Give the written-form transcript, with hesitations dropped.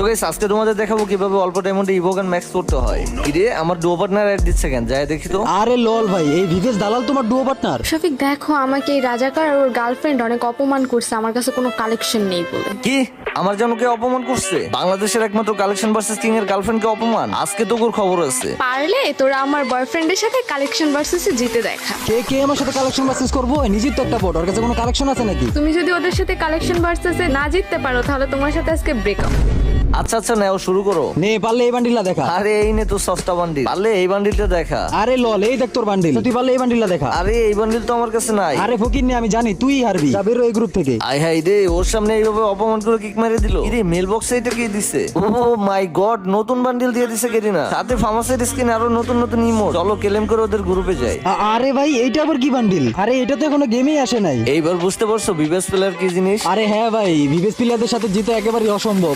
Guys আজকে তোমাদের দেখাবো কিভাবে অল্প ডায়মন্ডে ইভোগান ম্যাক্স করতে হয়। কিরে আমার ডুও পার্টনার অ্যাড দিচ্ছে কেন, যাই দেখি তো। আরে লল ভাই, এই ভিভেস দালাল তোমার ডুও পার্টনার? শফিক দেখো, আমাকে এই রাজাকার আর ওর গার্লফ্রেন্ড অনেক অপমান করছে আমার কাছে কোনো কালেকশন নেই বলে। কি আমার জন্য কে অপমান করছে? বাংলাদেশের একমাত্র কালেকশন ভার্সেস কিং এর গার্লফ্রেন্ডকে অপমান? আজকে তো ওর খবর আছে। পারলে তোরা আমার বয়ফ্রেন্ডের সাথে কালেকশন ভার্সেসে জিতে দেখা। কে কে আমার সাথে কালেকশন ভার্সেস করবো? নিজের তো একটা বোর্ড, ওর কাছে কোনো কালেকশন আছে নাকি? তুমি যদি ওদের সাথে কালেকশন ভার্সেসে না জিততে পারো তাহলে তোমার সাথে আজকে ব্রেকআপ। আচ্ছা আচ্ছা নাও শুরু করো। নে পারলে এই বান্ডিলটা দেখা। আরে এই নে তো সস্তা বান্ডিল, পারলে এই বান্ডিলটা দেখা। আরে লল এই দেখ তোর বান্ডিল, তুই পারলে এই বান্ডিলটা দেখা। আরে এই বান্ডিল তো আমার কাছে নাই। আরে ফকির নে, আমি জানি তুই হারবি, যা বেরো এই গ্রুপ থেকে। আই হাই রে, ওর সামনে এইভাবে অপমান করে কিক মেরে দিল। ইরে মেল বক্সে এটা কি দিছে? ও মাই গড, নতুন বান্ডিল দিয়ে দিছে কেরিনা, সাথে ফার্মাসির স্কিন আরো নতুন নতুন ইমো। চলো ক্লেম করে ওদের গ্রুপে যাই। আরে ভাই এইটা আবার কি বান্ডিল? আরে এটা তো এখনো গেমেই আসে নাই। এইবার বুঝতে পারছো বিবেস প্লেয়ার কি জিনিস? আরে হ্যাঁ ভাই, ভিভেস প্লেয়ারদের সাথে জিতে একেবারে অসম্ভব।